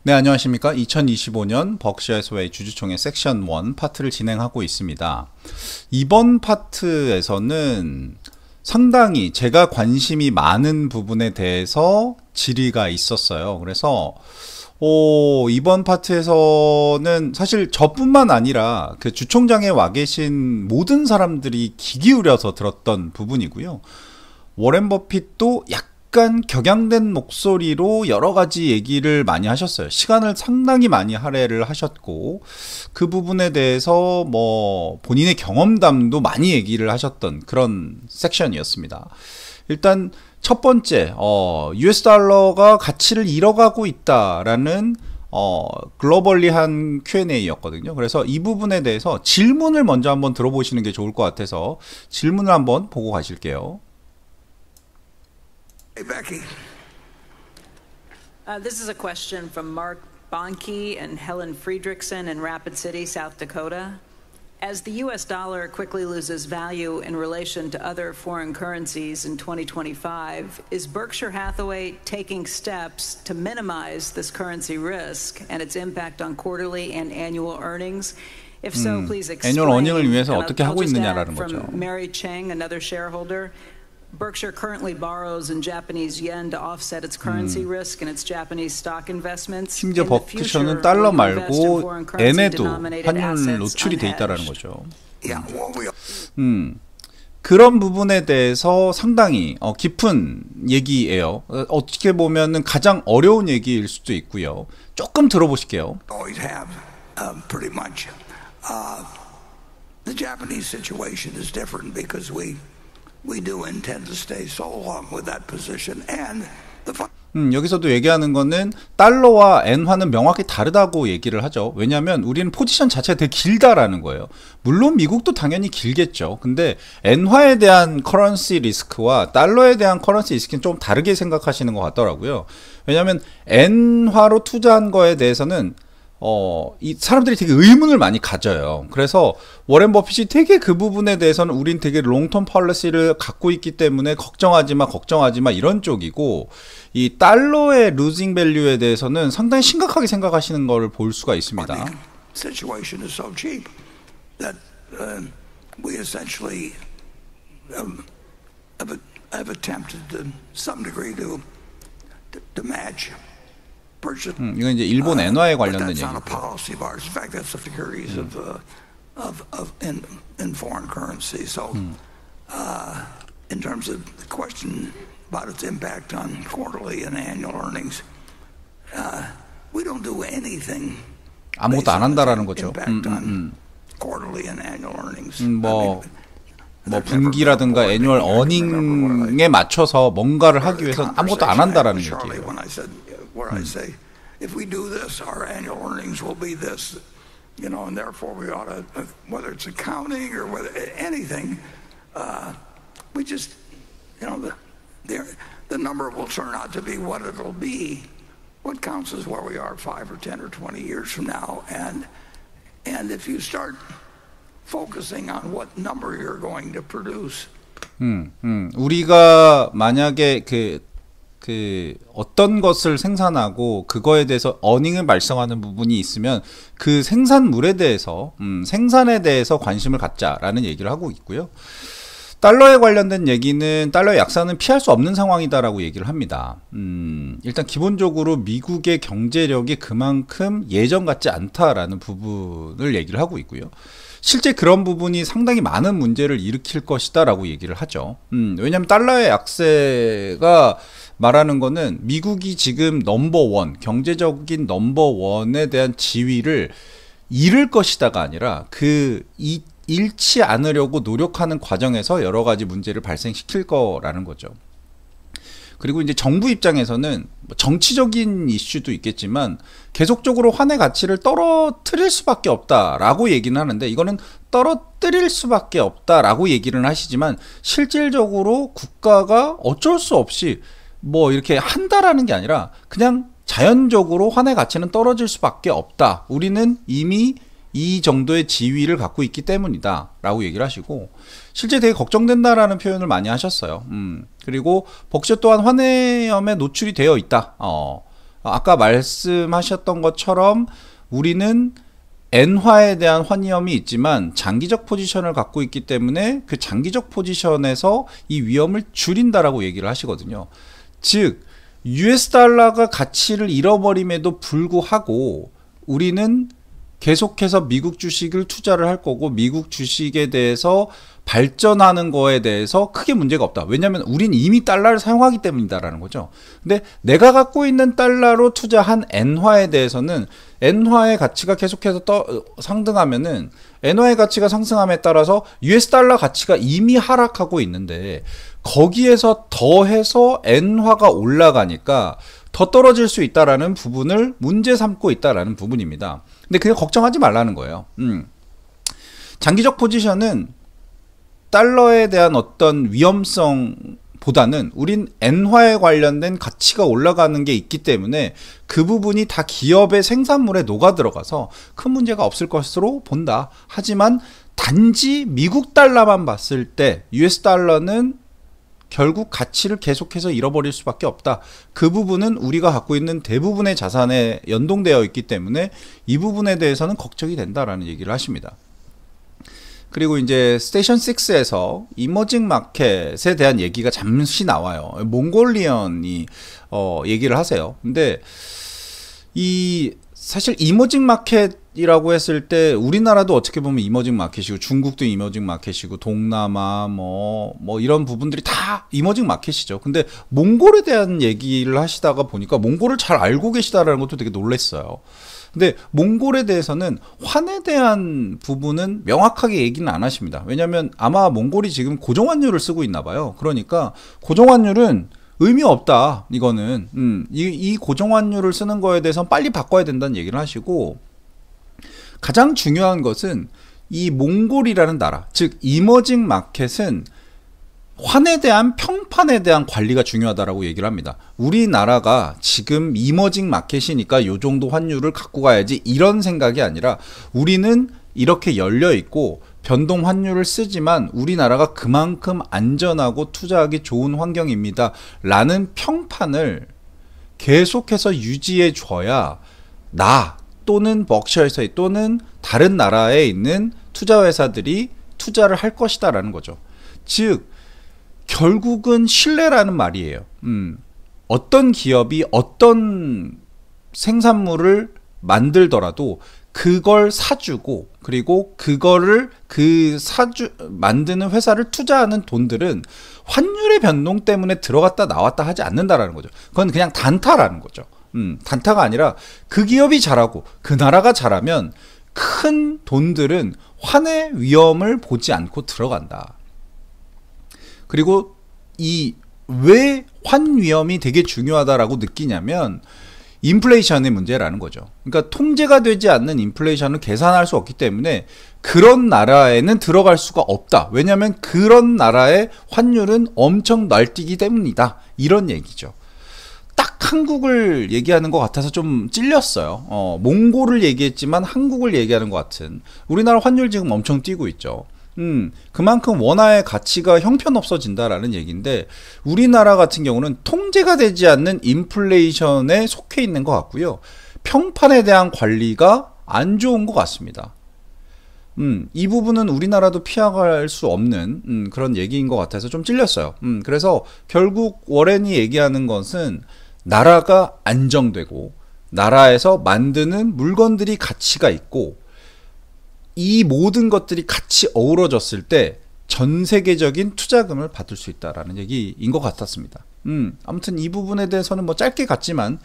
네, 안녕하십니까. 2025년 버크셔 해서웨이 주주총회 섹션 1 파트를 진행하고 있습니다. 이번 파트에서는 상당히 제가 관심이 많은 부분에 대해서 질의가 있었어요. 그래서 이번 파트에서는 사실 저뿐만 아니라 그 주총장에 와 계신 모든 사람들이 귀 기울여서 들었던 부분이고요. 워렌 버핏도 약간 격양된 목소리로 여러 가지 얘기를 많이 하셨어요. 시간을 상당히 많이 할애를 하셨고, 그 부분에 대해서 뭐 본인의 경험담도 많이 얘기를 하셨던 그런 섹션이었습니다. 일단 첫 번째, US 달러가 가치를 잃어가고 있다라는 글로벌리한 Q&A였거든요. 그래서 이 부분에 대해서 질문을 먼저 한번 들어보시는 게 좋을 것 같아서 질문을 한번 보고 가실게요. Hey, Becky. This is a question from Mark Bonnke and Helen Friedrichsen in Rapid City, South Dakota. As the U.S. dollar quickly loses value in relation to other foreign currencies in 2025, is Berkshire Hathaway taking steps to minimize this currency risk and its impact on quarterly and annual earnings? If so, please explain. 애뉴얼 어닝을 위해서 And 어떻게 I'll 하고 just 있느냐라는 add 거죠. from Mary Cheng, another shareholder. Berkshire currently borrows in Japanese yen to offset its currency risk in its Japanese stock investments. 심지어 버크셔는 달러 말고 엔에도 환율 노출이 돼 있다라는 거죠. Yeah, well, 그런 부분에 대해서 상당히 깊은 얘기예요. 어떻게 보면은 가장 어려운 얘기일 수도 있고요. 조금 들어보실게요. always have, pretty much. The Japanese situation is different because we do intend to stay so long with that position, and 여기서도 얘기하는 거는 달러와 엔화는 명확히 다르다고 얘기를 하죠. 왜냐하면 우리는 포지션 자체가 되게 길다라는 거예요. 물론 미국도 당연히 길겠죠. 근데 엔화에 대한 커런시 리스크와 달러에 대한 커런시 리스크는 좀 다르게 생각하시는 것 같더라고요. 왜냐하면 엔화로 투자한 거에 대해서는 이 사람들이 되게 의문을 많이 가져요. 그래서 워렌 버핏이 되게 그 부분에 대해서는 우린 되게 롱텀 폴리시를 갖고 있기 때문에 걱정하지 마 이런 쪽이고, 이 달러의 루징 밸류에 대해서는 상당히 심각하게 생각하시는 걸 볼 수가 있습니다. the situation is so cheap that we essentially have attempted to some degree to match. 이건 이제 일본 엔화에 But 관련된 that's not a 얘기고. policy of ours. In fact, that's the securities in foreign currency. So, in terms of the question about its impact on quarterly and annual earnings, we don't do anything. 아무것도 안 한다라는 거죠. Impact on quarterly and annual earnings. 뭐 분기라든가 애뉴얼 어닝에 맞춰서 뭔가를 하기 위해서 아무것도 안 한다라는 얘기예요. Where I say, if we do this, our annual earnings will be this, and therefore we ought to, whether it's accounting or whether anything, we just, the number will turn out to be what it'll be. What counts is where we are 5 or 10 or 20 years from now, and if you start focusing on what number you're going to produce. 우리가 만약에 어떤 것을 생산하고 그거에 대해서 어닝을 발생하는 부분이 있으면 그 생산물에 대해서 생산에 대해서 관심을 갖자라는 얘기를 하고 있고요. 달러에 관련된 얘기는 달러의 약세는 피할 수 없는 상황이다라고 얘기를 합니다. 일단 기본적으로 미국의 경제력이 그만큼 예전 같지 않다라는 부분을 얘기를 하고 있고요. 실제 그런 부분이 상당히 많은 문제를 일으킬 것이다 라고 얘기를 하죠. 왜냐하면 달러의 약세가 말하는 거는 미국이 지금 넘버원, 경제적인 넘버원에 대한 지위를 잃을 것이다가 아니라 잃지 않으려고 노력하는 과정에서 여러 가지 문제를 발생시킬 거라는 거죠. 그리고 이제 정부 입장에서는 정치적인 이슈도 있겠지만 계속적으로 환의 가치를 떨어뜨릴 수밖에 없다라고 얘기는 하는데, 이거는 떨어뜨릴 수밖에 없다라고 얘기는 하시지만 실질적으로 국가가 어쩔 수 없이 뭐 이렇게 한다라는 게 아니라 그냥 자연적으로 환의 가치는 떨어질 수밖에 없다. 우리는 이미 이 정도의 지위를 갖고 있기 때문이다 라고 얘기를 하시고, 실제 되게 걱정된다라는 표현을 많이 하셨어요. 그리고 버크셔 또한 환해염에 노출이 되어 있다. 아까 말씀하셨던 것처럼 우리는 엔화에 대한 환위험이 있지만 장기적 포지션을 갖고 있기 때문에 그 장기적 포지션에서 이 위험을 줄인다라고 얘기를 하시거든요. 즉 US 달러가 가치를 잃어버림에도 불구하고 우리는 계속해서 미국 주식을 투자를 할 거고 미국 주식에 대해서 발전하는 거에 대해서 크게 문제가 없다. 왜냐하면 우린 이미 달러를 사용하기 때문이다라는 거죠. 근데 내가 갖고 있는 달러로 투자한 엔화에 대해서는 엔화의 가치가 계속해서 상승하면은 엔화의 가치가 상승함에 따라서 US 달러 가치가 이미 하락하고 있는데 거기에서 더해서 엔화가 올라가니까 더 떨어질 수 있다라는 부분을 문제 삼고 있다라는 부분입니다. 근데 그게 걱정하지 말라는 거예요. 장기적 포지션은 달러에 대한 어떤 위험성보다는 우린 엔화에 관련된 가치가 올라가는 게 있기 때문에 그 부분이 다 기업의 생산물에 녹아 들어가서 큰 문제가 없을 것으로 본다. 하지만 단지 미국 달러만 봤을 때 US 달러는 결국 가치를 계속해서 잃어버릴 수밖에 없다. 그 부분은 우리가 갖고 있는 대부분의 자산에 연동되어 있기 때문에 이 부분에 대해서는 걱정이 된다라는 얘기를 하십니다. 그리고 이제 스테이션 6에서 이머징 마켓에 대한 얘기가 잠시 나와요. 몽골리언이 얘기를 하세요. 근데 이 사실 이머징 마켓이라고 했을 때 우리나라도 어떻게 보면 이머징 마켓이고 중국도 이머징 마켓이고 동남아 뭐 이런 부분들이 다 이머징 마켓이죠. 근데 몽골에 대한 얘기를 하시다가 보니까 몽골을 잘 알고 계시다라는 것도 되게 놀랐어요. 근데 몽골에 대해서는 환에 대한 부분은 명확하게 얘기는 안 하십니다. 왜냐하면 아마 몽골이 지금 고정환율을 쓰고 있나 봐요. 그러니까 고정환율은 의미 없다. 이거는 이 고정환율을 쓰는 거에 대해서는 빨리 바꿔야 된다는 얘기를 하시고, 가장 중요한 것은 이 몽골이라는 나라, 즉 이머징 마켓은 환에 대한 평판에 대한 관리가 중요하다라고 얘기를 합니다. 우리나라가 지금 이머징 마켓이니까 요 정도 환율을 갖고 가야지 이런 생각이 아니라 우리는 이렇게 열려 있고 변동 환율을 쓰지만 우리나라가 그만큼 안전하고 투자하기 좋은 환경입니다 라는 평판을 계속해서 유지해 줘야 나 또는 벅셔에서 또는 다른 나라에 있는 투자회사들이 투자를 할 것이다 라는 거죠. 즉 결국은 신뢰라는 말이에요. 어떤 기업이 어떤 생산물을 만들더라도 그걸 사주고 그리고 그거를 만드는 회사를 투자하는 돈들은 환율의 변동 때문에 들어갔다 나왔다 하지 않는다라는 거죠. 그건 그냥 단타라는 거죠. 단타가 아니라 그 기업이 잘하고 그 나라가 잘하면 큰 돈들은 환의 위험을 보지 않고 들어간다. 그리고 이 왜 환 위험이 되게 중요하다라고 느끼냐면 인플레이션의 문제라는 거죠. 그러니까 통제가 되지 않는 인플레이션을 계산할 수 없기 때문에 그런 나라에는 들어갈 수가 없다. 왜냐하면 그런 나라의 환율은 엄청 날뛰기 때문이다. 이런 얘기죠. 딱 한국을 얘기하는 것 같아서 좀 찔렸어요. 몽골을 얘기했지만 한국을 얘기하는 것 같은. 우리나라 환율 지금 엄청 뛰고 있죠. 그만큼 원화의 가치가 형편없어진다라는 얘기인데 우리나라 같은 경우는 통제가 되지 않는 인플레이션에 속해 있는 것 같고요. 평판에 대한 관리가 안 좋은 것 같습니다. 이 부분은 우리나라도 피할 수 없는 그런 얘기인 것 같아서 좀 찔렸어요. 그래서 결국 워렌이 얘기하는 것은 나라가 안정되고 나라에서 만드는 물건들이 가치가 있고 이 모든 것들이 같이 어우러졌을 때 전 세계적인 투자금을 받을 수 있다라는 얘기인 것 같았습니다. 아무튼 이 부분에 대해서는 뭐 짧게 갔지만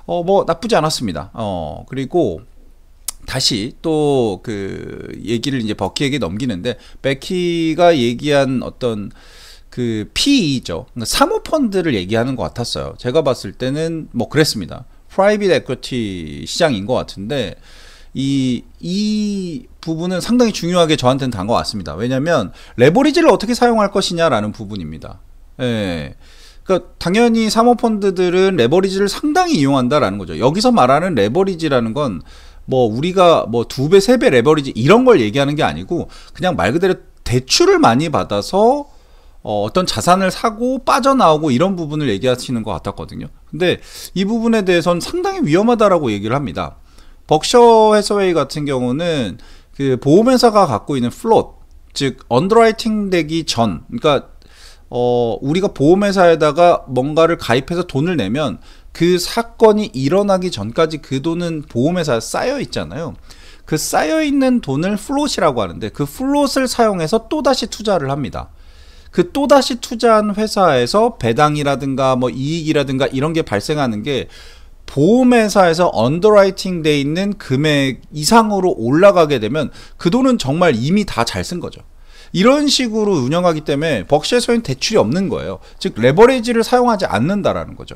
뭐 나쁘지 않았습니다. 그리고 다시 또 그 얘기를 이제 버키에게 넘기는데 버키가 얘기한 어떤 그 PE죠. 그러니까 사모펀드를 얘기하는 것 같았어요. 제가 봤을 때는 뭐 그랬습니다. 프라이빗 에쿼티 시장인 것 같은데 이 부분은 상당히 중요하게 저한테는 단 것 같습니다. 왜냐하면 레버리지를 어떻게 사용할 것이냐라는 부분입니다. 예. 그러니까 당연히 사모펀드들은 레버리지를 상당히 이용한다라는 거죠. 여기서 말하는 레버리지라는 건 뭐 우리가 뭐 2배, 3배 레버리지 이런 걸 얘기하는 게 아니고 그냥 말 그대로 대출을 많이 받아서 어떤 자산을 사고 빠져나오고 이런 부분을 얘기하시는 것 같았거든요. 근데 이 부분에 대해서는 상당히 위험하다라고 얘기를 합니다. 벅셔 해서웨이 같은 경우는 그 보험회사가 갖고 있는 플롯, 즉 언더라이팅 되기 전, 그러니까 우리가 보험회사에다가 뭔가를 가입해서 돈을 내면 그 사건이 일어나기 전까지 그 돈은 보험회사에 쌓여 있잖아요. 그 쌓여 있는 돈을 플롯이라고 하는데, 그 플롯을 사용해서 또다시 투자를 합니다. 그 또다시 투자한 회사에서 배당이라든가 뭐 이익이라든가 이런 게 발생하는 게 보험회사에서 언더라이팅 돼 있는 금액 이상으로 올라가게 되면 그 돈은 정말 이미 다 잘 쓴 거죠. 이런 식으로 운영하기 때문에 벅셔에서는 대출이 없는 거예요. 즉 레버리지를 사용하지 않는다라는 거죠.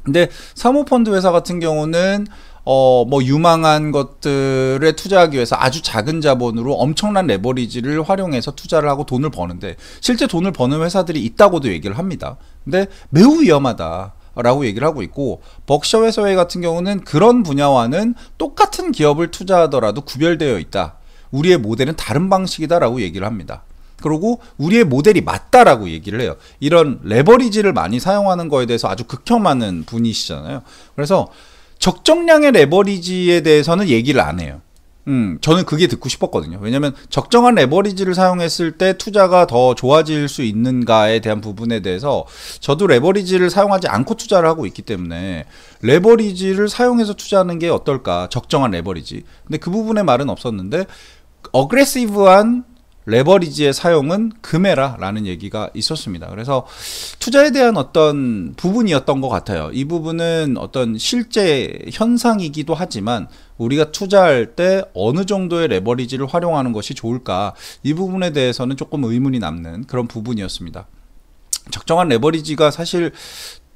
근데 사모펀드 회사 같은 경우는 뭐 유망한 것들에 투자하기 위해서 아주 작은 자본으로 엄청난 레버리지를 활용해서 투자를 하고 돈을 버는데, 실제 돈을 버는 회사들이 있다고도 얘기를 합니다. 근데 매우 위험하다 라고 얘기를 하고 있고, 벅셔 해서웨이 같은 경우는 그런 분야와는 똑같은 기업을 투자하더라도 구별되어 있다. 우리의 모델은 다른 방식이다 라고 얘기를 합니다. 그리고 우리의 모델이 맞다라고 얘기를 해요. 이런 레버리지를 많이 사용하는 거에 대해서 아주 극혐하는 분이시잖아요. 그래서 적정량의 레버리지에 대해서는 얘기를 안 해요. 저는 그게 듣고 싶었거든요. 왜냐면 적정한 레버리지를 사용했을 때 투자가 더 좋아질 수 있는가에 대한 부분에 대해서 저도 레버리지를 사용하지 않고 투자를 하고 있기 때문에 레버리지를 사용해서 투자하는 게 어떨까, 적정한 레버리지. 근데 그 부분에 말은 없었는데, 어그레시브한 레버리지의 사용은 금해라 라는 얘기가 있었습니다. 그래서 투자에 대한 어떤 부분이었던 것 같아요. 이 부분은 어떤 실제 현상이기도 하지만 우리가 투자할 때 어느 정도의 레버리지를 활용하는 것이 좋을까, 이 부분에 대해서는 조금 의문이 남는 그런 부분이었습니다. 적정한 레버리지가 사실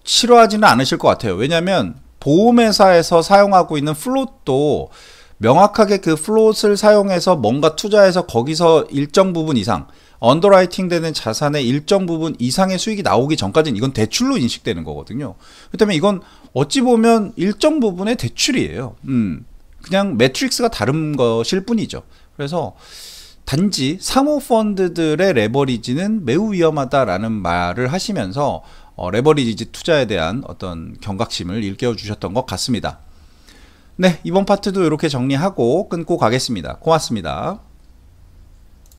싫어하지는 않으실 것 같아요. 왜냐하면 보험회사에서 사용하고 있는 플롯도 명확하게 그 플롯을 사용해서 뭔가 투자해서 거기서 일정 부분 이상, 언더라이팅 되는 자산의 일정 부분 이상의 수익이 나오기 전까지는 이건 대출로 인식되는 거거든요. 그렇기 때문에 이건 어찌 보면 일정 부분의 대출이에요. 그냥 매트릭스가 다른 것일 뿐이죠. 그래서 단지 사모펀드들의 레버리지는 매우 위험하다라는 말을 하시면서 레버리지 투자에 대한 어떤 경각심을 일깨워 주셨던 것 같습니다. 네, 이번 파트도 이렇게 정리하고 끊고 가겠습니다. 고맙습니다.